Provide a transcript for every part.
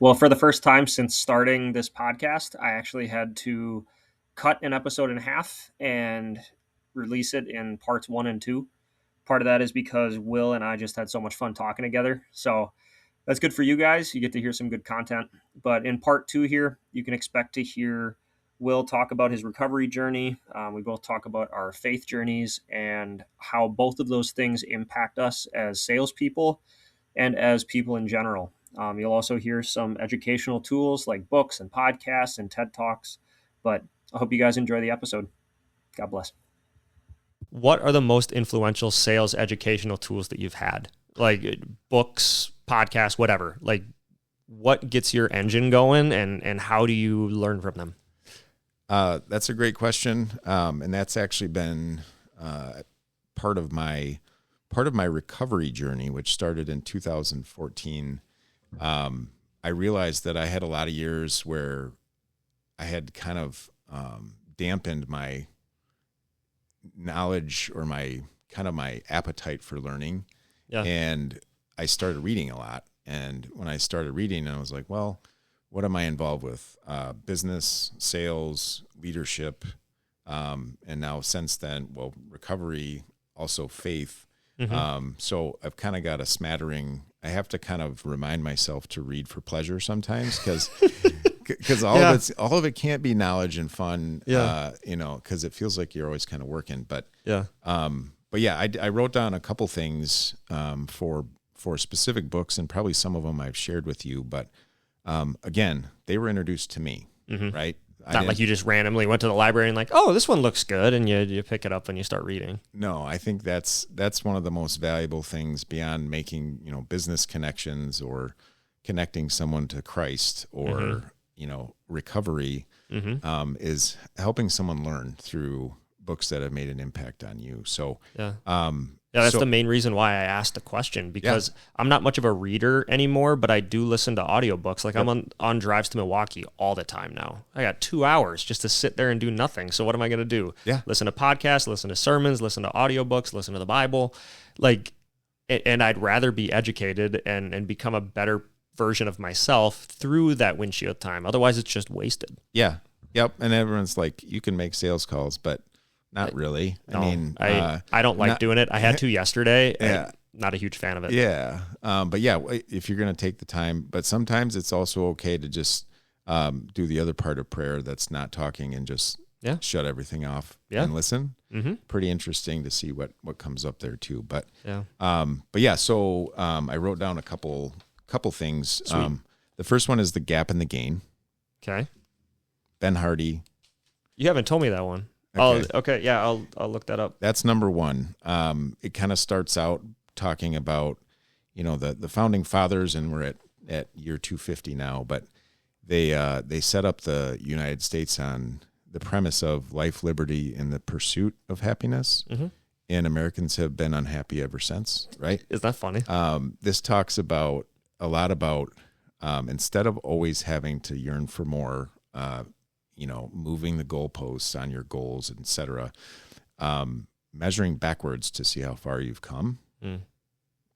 Well, for the first time since starting this podcast, I actually had to cut an episode in half and release it in parts one and two. Part of that is because Will and I just had so much fun talking together. So that's good for you guys. You get to hear some good content. But in part two here, you can expect to hear Will talk about his recovery journey. We both talk about our faith journeys and how both of those things impact us as salespeople and as people in general. You'll also hear some educational tools like books and podcasts and TED Talks. But I hope you guys enjoy the episode. God bless. What are the most influential sales educational tools that you've had? Like books, podcasts, whatever. Like what gets your engine going and how do you learn from them? That's a great question. And that's actually been part of my recovery journey, which started in 2014. I realized that I had a lot of years where I had kind of dampened my knowledge or my appetite for learning. Yeah. And I started reading a lot. And when I started reading, I was like, well, what am I involved with? Business, sales, leadership. And now since then, recovery, also faith. Mm-hmm. So I've kind of got a smattering. I have to kind of remind myself to read for pleasure sometimes because all of it can't be knowledge and fun. Yeah. Because it feels like you're always kind of working. But yeah. I wrote down a couple things for specific books, and probably some of them I've shared with you. But again, they were introduced to me, Mm-hmm. right? Not like you just randomly went to the library and like, oh, this one looks good, and you pick it up and you start reading. No, I think that's one of the most valuable things beyond making, business connections or connecting someone to Christ or, recovery, is helping someone learn through books that have made an impact on you. So, that's the main reason why I asked the question, because I'm not much of a reader anymore, but I do listen to audiobooks. Like I'm on drives to Milwaukee all the time now. I got 2 hours just to sit there and do nothing. So what am I going to do? Yeah. Listen to podcasts, listen to sermons, listen to audiobooks, listen to the Bible. And I'd rather be educated and become a better version of myself through that windshield time. Otherwise it's just wasted. Yeah. Yep. And everyone's like, you can make sales calls, but not really. No, I don't like doing it. I had to yesterday. Yeah. I'm not a huge fan of it. Yeah. But yeah, if you're going to take the time, but sometimes it's also okay to just do the other part of prayer that's not talking and just shut everything off and listen. Mm-hmm. Pretty interesting to see what comes up there too. But so I wrote down a couple things. Sweet. The first one is The Gap in the Gain. Okay. Ben Hardy. You haven't told me that one. Okay. Yeah, I'll look that up. That's number one. It kind of starts out talking about, the founding fathers, and we're at year 250 now, but they set up the United States on the premise of life, liberty, and the pursuit of happiness. Mm-hmm. And Americans have been unhappy ever since, right? Is that funny? This talks a lot about instead of always having to yearn for more, moving the goalposts on your goals, etc. Measuring backwards to see how far you've come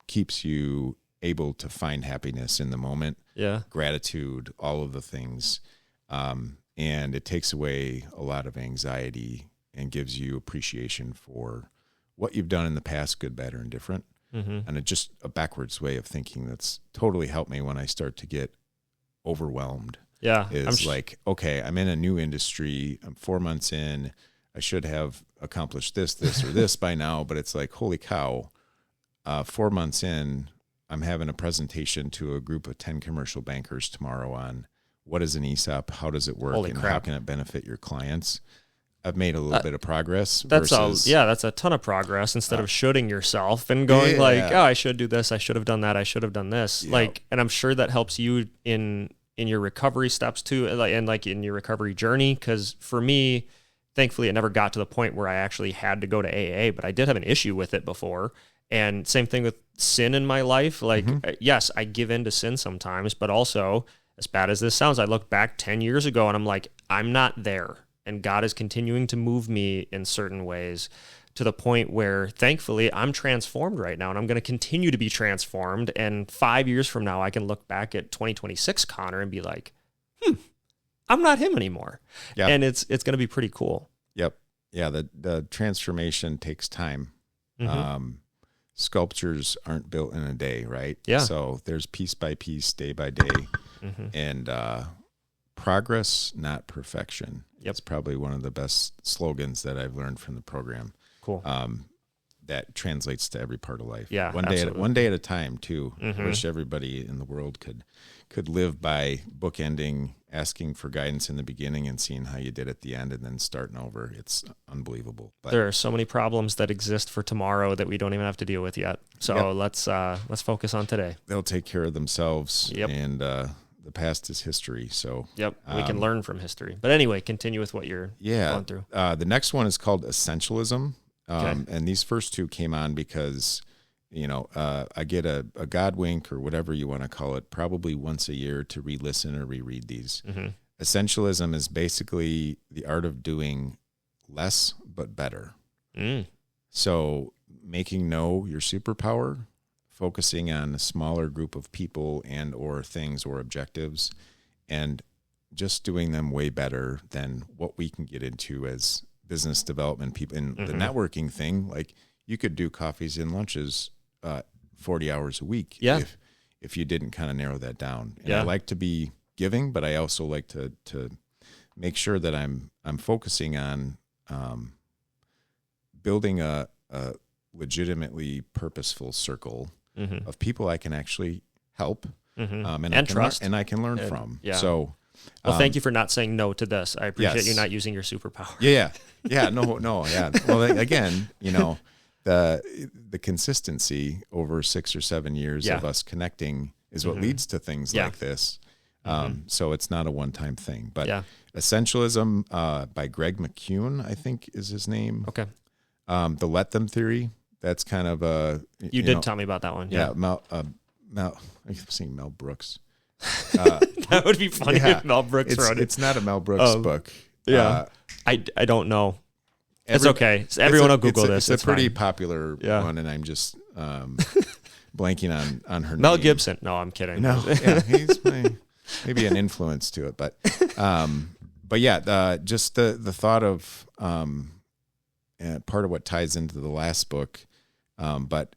keeps you able to find happiness in the moment. Yeah. Gratitude, all of the things. And it takes away a lot of anxiety and gives you appreciation for what you've done in the past, good, bad, or indifferent. Mm-hmm. And it's just a backwards way of thinking that's totally helped me when I start to get overwhelmed. Yeah. Okay, I'm in a new industry. I'm 4 months in. I should have accomplished this, or this by now. But it's like, holy cow, 4 months in, I'm having a presentation to a group of 10 commercial bankers tomorrow on what is an ESOP, how does it work, and how can it benefit your clients. I've made a little bit of progress. That's a ton of progress instead of shooting yourself and going I should do this, I should have done that, I should have done this. Yep. And I'm sure that helps you in your recovery steps too, and in your recovery journey. Because for me, thankfully, it never got to the point where I actually had to go to AA, but I did have an issue with it before. And same thing with sin in my life. Yes, I give in to sin sometimes, but also, as bad as this sounds, I look back 10 years ago and I'm like, I'm not there. And God is continuing to move me in certain ways to the point where thankfully I'm transformed right now, and I'm going to continue to be transformed. And 5 years from now, I can look back at 2026 Conor and be like, I'm not him anymore. Yep. And it's going to be pretty cool. Yep. Yeah. The transformation takes time. Mm-hmm. Sculptures aren't built in a day, right? Yeah. So there's piece by piece, day by day, and progress, not perfection. Yep. It's probably one of the best slogans that I've learned from the program. Cool. That translates to every part of life. Yeah, one day at a time too. Mm-hmm. I wish everybody in the world could live by bookending, asking for guidance in the beginning and seeing how you did at the end, and then starting over. It's unbelievable. But there are so many problems that exist for tomorrow that we don't even have to deal with yet. So let's focus on today. They'll take care of themselves. Yep. And the past is history. So we can learn from history. But anyway, continue with what you're going through. The next one is called Essentialism. Okay. And these first two came on because, I get a God wink or whatever you want to call it, probably once a year to re-listen or reread these. Mm-hmm. Essentialism is basically the art of doing less but better. So making no your superpower, focusing on a smaller group of people and or things or objectives, and just doing them way better than what we can get into as business development people. And the networking thing, like you could do coffees and lunches 40 hours a week if you didn't kind of narrow that down. And I like to be giving, but I also like to make sure that I'm focusing on building a legitimately purposeful circle of people I can actually help and trust, and I can learn from. Yeah. So, well, thank you for not saying no to this. I appreciate you not using your superpower. No. Well, again, the consistency over 6 or 7 years of us connecting is what leads to things like this. So it's not a one-time thing. But Essentialism by Greg McKeown, I think is his name. Okay. The Let Them Theory. That's kind of a... You did tell me about that one. Yeah. Mel, I'm saying Mel Brooks. That would be funny if Mel Brooks wrote it. It's not a Mel Brooks book. Yeah. I don't know. It's okay. Everyone will Google this. It's a pretty popular one, and I'm just blanking on her Mel name. Gibson. No, I'm kidding. No, he's maybe an influence to it, but just the thought of part of what ties into the last book, but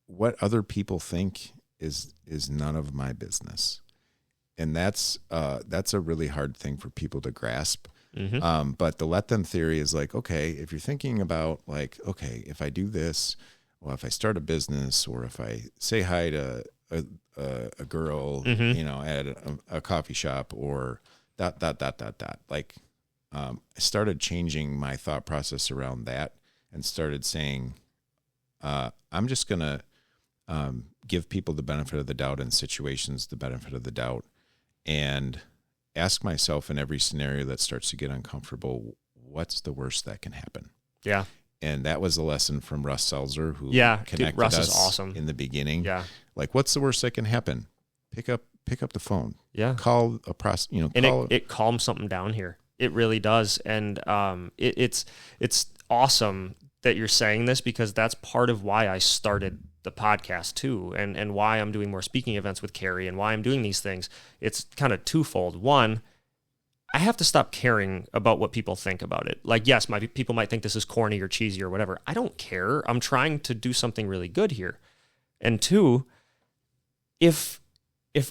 what other people think is none of my business, and that's a really hard thing for people to grasp. But the Let Them Theory is like, okay, if you're thinking about like, okay, if I do this, or if I start a business, or if I say hi to a girl, at a coffee shop, or ... Like, I started changing my thought process around that and started saying, I'm just gonna give people the benefit of the doubt in situations, the benefit of the doubt, and ask myself in every scenario that starts to get uncomfortable, what's the worst that can happen? Yeah. And that was a lesson from Russ Selzer, who connected Russ us is awesome. in the beginning. Yeah. Like, what's the worst that can happen? Pick up the phone. Yeah. Call a it calms something down here. It really does. And it's awesome that you're saying this, because that's part of why I started the podcast too, and why I'm doing more speaking events with Carrie, and why I'm doing these things. It's kind of twofold. One, I have to stop caring about what people think about it. Like, yes, people might think this is corny or cheesy or whatever. I don't care. I'm trying to do something really good here. And two, if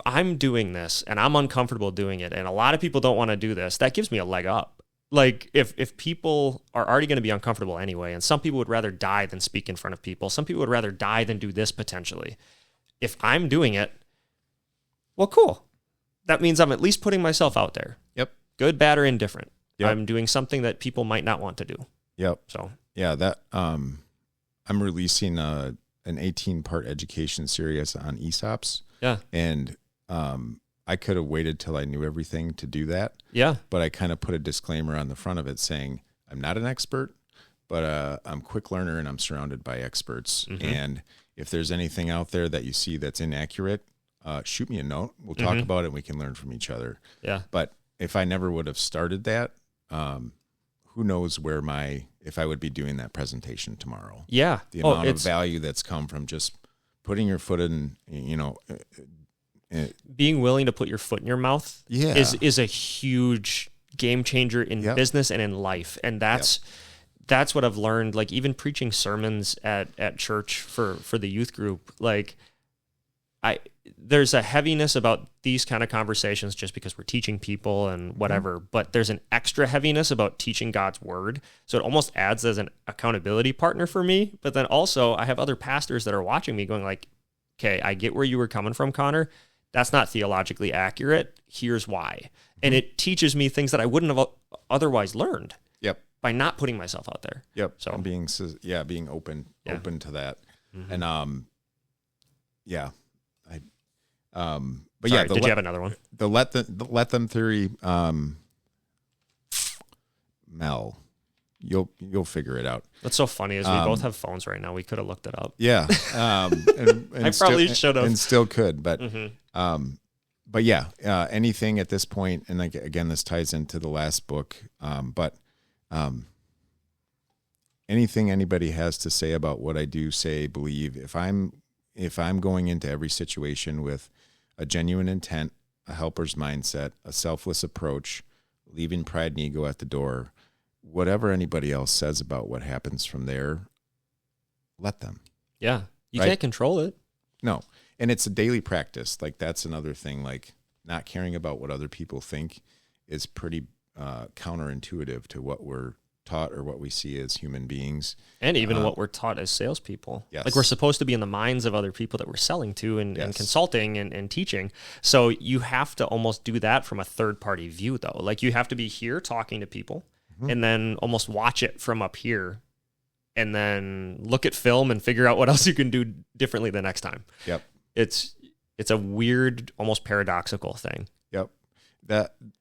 I'm doing this and I'm uncomfortable doing it, and a lot of people don't want to do this, that gives me a leg up. Like, if people are already going to be uncomfortable anyway, and some people would rather die than speak in front of people, some people would rather die than do this potentially. If I'm doing it, well, cool. That means I'm at least putting myself out there. Yep. Good, bad, or indifferent. Yep. I'm doing something that people might not want to do. Yep. So yeah, that I'm releasing an 18-part education series on ESOPs. Yeah. And I could have waited till I knew everything to do that. Yeah. But I kind of put a disclaimer on the front of it saying, I'm not an expert, but I'm a quick learner and I'm surrounded by experts. And if there's anything out there that you see that's inaccurate, shoot me a note. We'll talk about it and we can learn from each other. Yeah. But if I never would have started that, who knows where if I would be doing that presentation tomorrow. Yeah. The amount of value that's come from just putting your foot in, being willing to put your foot in your mouth is a huge game changer in business and in life. And that's what I've learned, like even preaching sermons at church for the youth group, like there's a heaviness about these kind of conversations just because we're teaching people and whatever, but there's an extra heaviness about teaching God's word. So it almost adds as an accountability partner for me. But then also I have other pastors that are watching me going like, okay, I get where you were coming from, Connor. That's not theologically accurate. Here's why. And it teaches me things that I wouldn't have otherwise learned. Yep. By not putting myself out there. Yep. So being open to that. Mm-hmm. And but sorry, did you have another one? The let them theory, Mel, you'll figure it out. What's so funny is we both have phones right now. We could have looked it up. Yeah. And I probably should have. And still could, but mm-hmm. Anything at this point, and again, this ties into the last book, but anything anybody has to say about what I do, say, believe, if I'm going into every situation with a genuine intent, a helper's mindset, a selfless approach, leaving pride and ego at the door, whatever anybody else says about what happens from there, let them. Yeah. You can't control it. No. And it's a daily practice. Like that's another thing, like not caring about what other people think is pretty counterintuitive to what we're taught or what we see as human beings. And even what we're taught as salespeople. Yes. Like we're supposed to be in the minds of other people that we're selling to and consulting and teaching. So you have to almost do that from a third party view though. Like you have to be here talking to people and then almost watch it from up here and then look at film and figure out what else you can do differently the next time. Yep. It's a weird, almost paradoxical thing. Yep.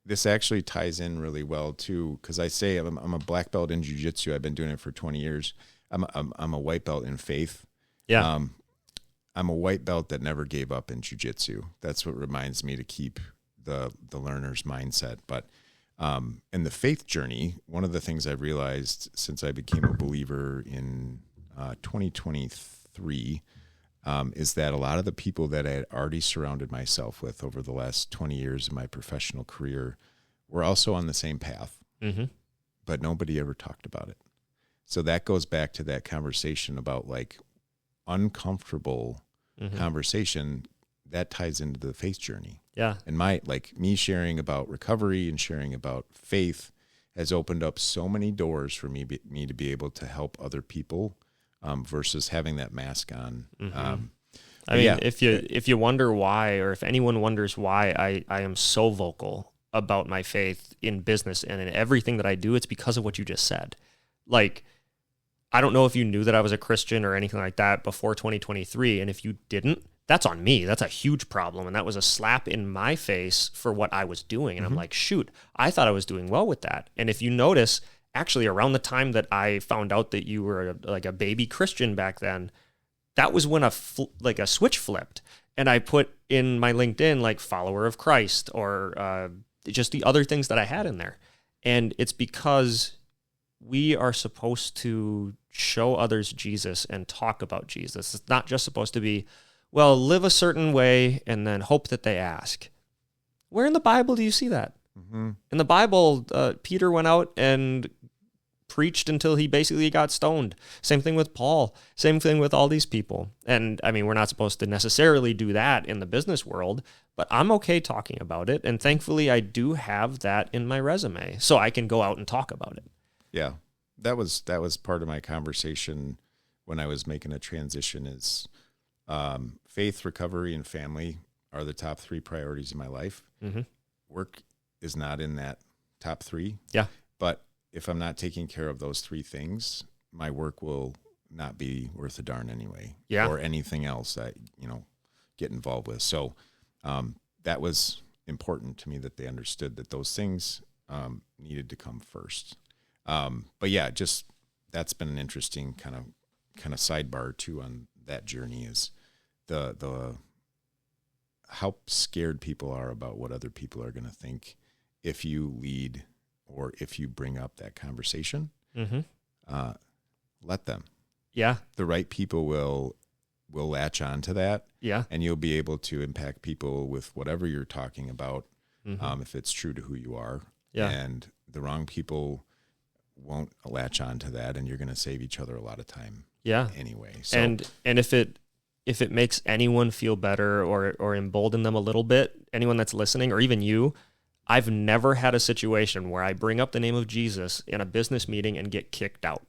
This actually ties in really well too, because I say I'm a black belt in jiu-jitsu. I've been doing it for 20 years. I'm a white belt in faith. Yeah. I'm a white belt that never gave up in jiu-jitsu. That's what reminds me to keep the learner's mindset. But in the faith journey, one of the things I've realized since I became a believer in 2023 is that a lot of the people that I had already surrounded myself with over the last 20 years of my professional career were also on the same path, but nobody ever talked about it. So that goes back to that conversation about like uncomfortable conversation that ties into the faith journey. Yeah. And me sharing about recovery and sharing about faith has opened up so many doors for me to be able to help other people. Versus having that mask on. If you wonder why, or if anyone wonders why I am so vocal about my faith in business and in everything that I do, it's because of what you just said. Like, I don't know if you knew that I was a Christian or anything like that before 2023, and if you didn't, that's on me. That's a huge problem, and that was a slap in my face for what I was doing. And I'm like, shoot, I thought I was doing well with that. And if you notice, actually, around the time that I found out that you were like a baby Christian back then, that was when a switch flipped. And I put in my LinkedIn, like follower of Christ or just the other things that I had in there. And it's because we are supposed to show others Jesus and talk about Jesus. It's not just supposed to be, well, live a certain way and then hope that they ask. Where in the Bible do you see that? In the Bible, Peter went out and preached until he basically got stoned. Same thing with Paul. Same thing with all these people. And I mean, we're not supposed to necessarily do that in the business world, but I'm okay talking about it. And thankfully, I do have that in my resume, so I can go out and talk about it. Yeah, that was part of my conversation when I was making a transition. Is faith, recovery, and family are the top 3 priorities in my life. Work is not in that top 3. Yeah, but if I'm not taking care of those 3 things, my work will not be worth a darn anyway. Yeah. Or anything else that, get involved with. So that was important to me that they understood that those things needed to come first. But yeah, just that's been an interesting kind of sidebar too on that journey is the how scared people are about what other people are going to think if you lead or if you bring up that conversation, let them. Yeah. The right people will latch on to that. Yeah. And you'll be able to impact people with whatever you're talking about, if it's true to who you are. Yeah. And the wrong people won't latch on to that, and you're going to save each other a lot of time. Yeah. Anyway. So, and if it makes anyone feel better or embolden them a little bit, anyone that's listening, or even you, I've never had a situation where I bring up the name of Jesus in a business meeting and get kicked out.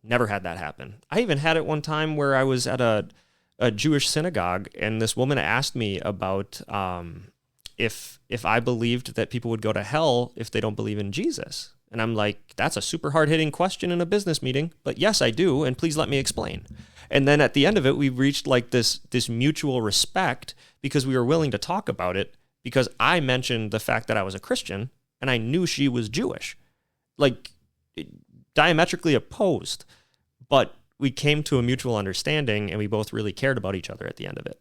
Never had that happen. I even had it one time where I was at a Jewish synagogue, and this woman asked me about if I believed that people would go to hell if they don't believe in Jesus. And I'm like, that's a super hard-hitting question in a business meeting, but yes, I do, and please let me explain. And then at the end of it, we reached like this mutual respect because we were willing to talk about it, because I mentioned the fact that I was a Christian, and I knew she was Jewish. Like, diametrically opposed, but we came to a mutual understanding, and we both really cared about each other at the end of it.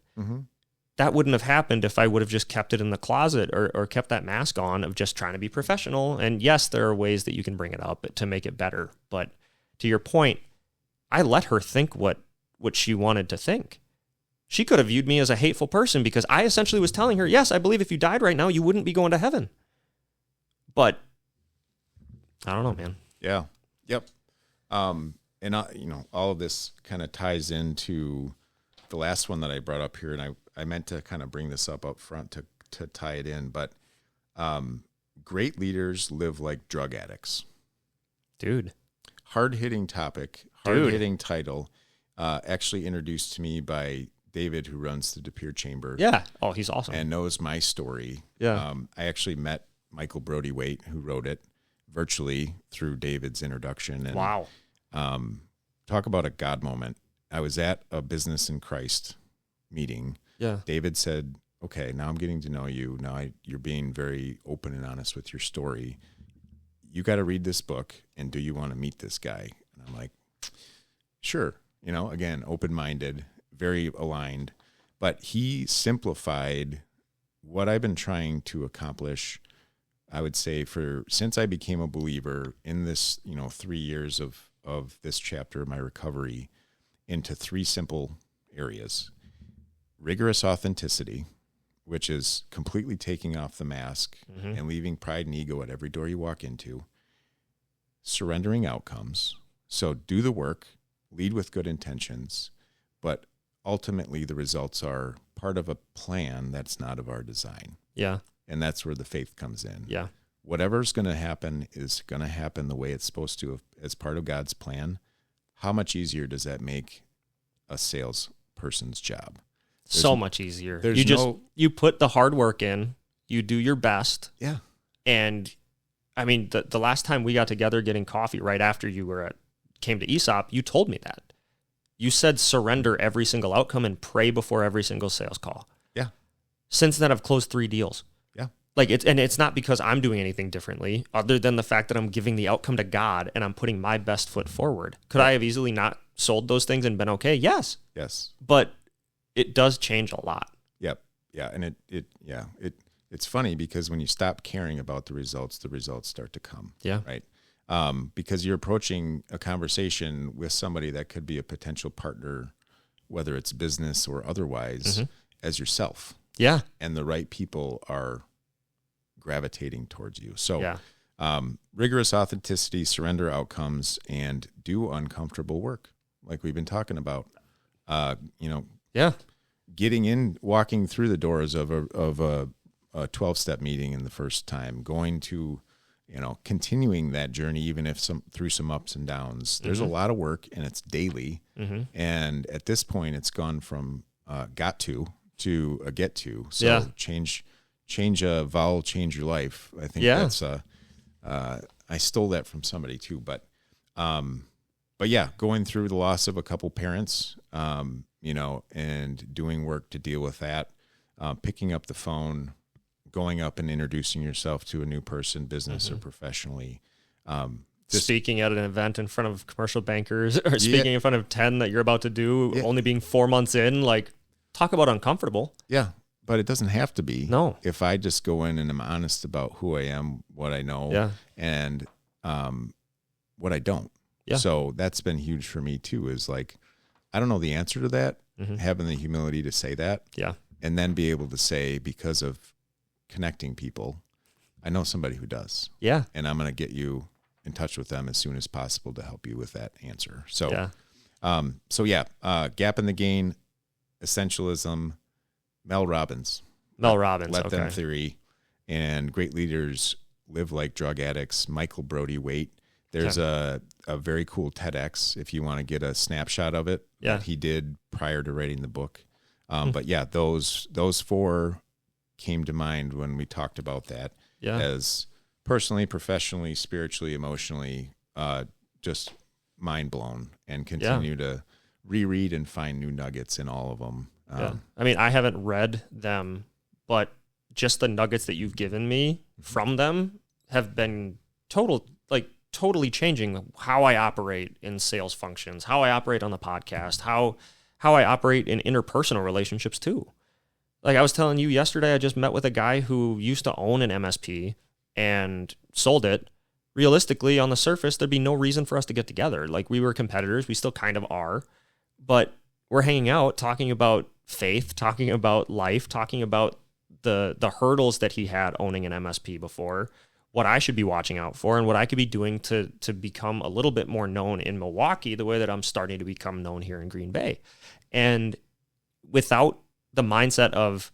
That wouldn't have happened if I would have just kept it in the closet or kept that mask on of just trying to be professional. And yes, there are ways that you can bring it up to make it better. But to your point, I let her think what she wanted to think. She could have viewed me as a hateful person because I essentially was telling her, yes, I believe if you died right now, you wouldn't be going to heaven. But I don't know, man. Yeah. Yep. And all of this kind of ties into the last one that I brought up here, and I meant to kind of bring this up front to tie it in, but great leaders live like drug addicts. Dude. Hard-hitting topic, hard-hitting title, actually introduced to me by David, who runs the De Pere Chamber. Yeah. Oh, he's awesome. And knows my story. Yeah. I actually met Michael Brody Waite, who wrote it, virtually through David's introduction. And, wow. Talk about a God moment. I was at a Business in Christ meeting. Yeah. David said, okay, now I'm getting to know you. Now you're being very open and honest with your story. You got to read this book, and do you want to meet this guy? And I'm like, sure. Again, open-minded, very aligned. But he simplified what I've been trying to accomplish, I would say, since I became a believer in this, 3 years of this chapter of my recovery, into 3 simple areas. Rigorous authenticity, which is completely taking off the mask and leaving pride and ego at every door you walk into. Surrendering outcomes. So do the work, lead with good intentions, but ultimately the results are part of a plan that's not of our design. Yeah. And that's where the faith comes in. Yeah. Whatever's going to happen is going to happen the way it's supposed to as part of God's plan. How much easier does that make a salesperson's job? So much easier. There's you put the hard work in, you do your best. Yeah. And I mean, the last time we got together getting coffee right after you came to ESOP, you told me that. You said surrender every single outcome and pray before every single sales call. Yeah. Since then, I've closed 3 deals. Yeah. It's not because I'm doing anything differently other than the fact that I'm giving the outcome to God and I'm putting my best foot forward. Could I have easily not sold those things and been okay? Yes. Yes. But it does change a lot. Yep. Yeah. And it's funny because when you stop caring about the results start to come. Yeah. Right. Because you're approaching a conversation with somebody that could be a potential partner, whether it's business or otherwise, as yourself. Yeah. And the right people are gravitating towards you. So yeah. Rigorous authenticity, surrender outcomes, and do uncomfortable work, like we've been talking about. Yeah. Walking through the doors of a 12-step meeting in the first time, going to, continuing that journey, even if through some ups and downs. There's a lot of work, and it's daily. And at this point, it's gone from got to a get to. So yeah. change a vowel, change your life. I think that's I stole that from somebody too, but yeah, going through the loss of a couple parents, and doing work to deal with that, picking up the phone, going up and introducing yourself to a new person, business or professionally. Speaking at an event in front of commercial bankers or speaking in front of 10 that you're about to do, only being 4 months in, like, talk about uncomfortable. Yeah. but it doesn't have to be. No. If I just go in and I'm honest about who I am, what I know, and what I don't. Yeah. So that's been huge for me too, is like, I don't know the answer to that, having the humility to say that. Yeah. And then be able to say, because of connecting people, I know somebody who does. Yeah. And I'm going to get you in touch with them as soon as possible to help you with that answer. So, Gap in the Gain, Essentialism, Mel Robbins. Let Them Theory, and Great Leaders Live Like Drug Addicts, Michael Brody Waite. There's a very cool TEDx if you want to get a snapshot of it that he did prior to writing the book. But yeah, those 4 came to mind when we talked about that as personally, professionally, spiritually, emotionally, just mind blown, and continue to reread and find new nuggets in all of them. I mean, I haven't read them, but just the nuggets that you've given me from them have been totally changing how I operate in sales functions, how I operate on the podcast, how I operate in interpersonal relationships too. Like I was telling you yesterday, I just met with a guy who used to own an MSP and sold it. Realistically, on the surface, there'd be no reason for us to get together. Like we were competitors, we still kind of are, but we're hanging out, talking about faith, talking about life, talking about the hurdles that he had owning an MSP before, what I should be watching out for, and what I could be doing to become a little bit more known in Milwaukee the way that I'm starting to become known here in Green Bay. And without the mindset of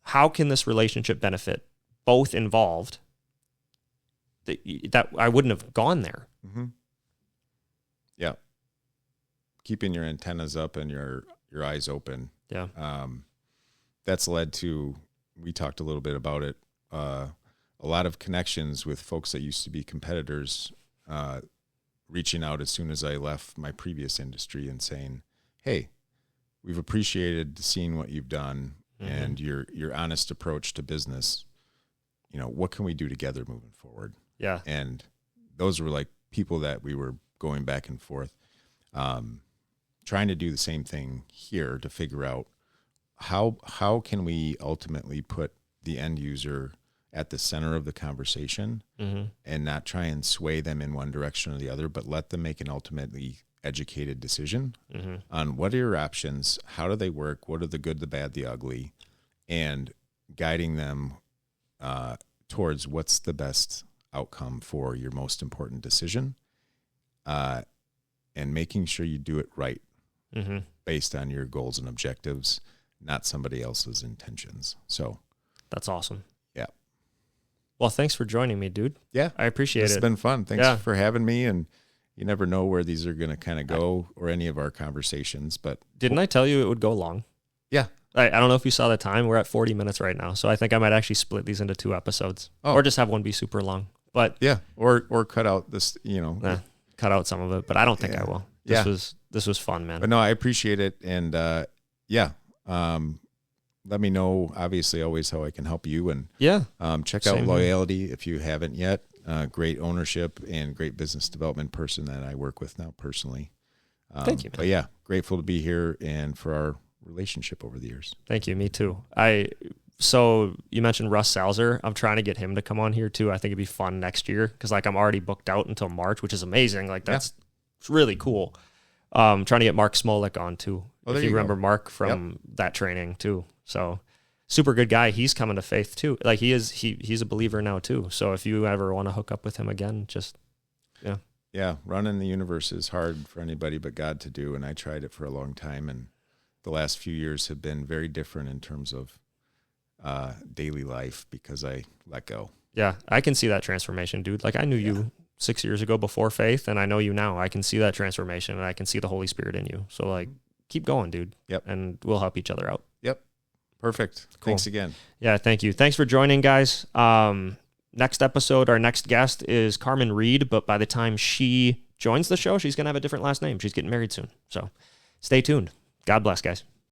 how can this relationship benefit both involved, that I wouldn't have gone there. Mm-hmm. Yeah. Keeping your antennas up and your eyes open. Yeah. That's led to, we talked a little bit about it, a lot of connections with folks that used to be competitors, reaching out as soon as I left my previous industry and saying, hey, we've appreciated seeing what you've done and your honest approach to business. You know, what can we do together moving forward? Yeah. And those were like people that we were going back and forth, trying to do the same thing here to figure out how can we ultimately put the end user at the center of the conversation and not try and sway them in one direction or the other, but let them make an ultimately educated decision on what are your options, how do they work, what are the good, the bad, the ugly, and guiding them towards what's the best outcome for your most important decision, and making sure you do it right based on your goals and objectives, not somebody else's intentions. So that's awesome. Yeah. Well, thanks for joining me, dude. Yeah. I appreciate it. It's been fun. Thanks for having me. And you never know where these are going to kind of go or any of our conversations, but didn't I tell you it would go long? Yeah. I don't know if you saw the time. We're at 40 minutes right now. So I think I might actually split these into 2 episodes or just have one be super long, but yeah. Or cut out this, cut out some of it, but I don't think I will. This was fun, man. But no, I appreciate it. And, let me know, obviously, always how I can help you. And check out Loyalty if you haven't yet. Great ownership and great business development person that I work with now personally. Thank you, man. But yeah, grateful to be here and for our relationship over the years. Thank you. Me too. So you mentioned Russ Salzer. I'm trying to get him to come on here too. I think it'd be fun next year because I'm already booked out until March, which is amazing. It's really cool. Trying to get Mark Smolik on too. If you remember Mark from that training too. So super good guy. He's coming to faith too. He's a believer now too. So if you ever want to hook up with him again, just running the universe is hard for anybody but God to do, and I tried it for a long time, and the last few years have been very different in terms of daily life because I let go. Yeah, I can see that transformation, dude. I knew you 6 years ago before faith, and I know you now. I can see that transformation, and I can see the Holy Spirit in you. So keep going, dude. Yep. And we'll help each other out. Yep. Perfect. Cool. Thanks again. Yeah, thank you. Thanks for joining, guys. Next episode, our next guest is Carmen Reed, but by the time she joins the show, she's going to have a different last name. She's getting married soon. So stay tuned. God bless, guys.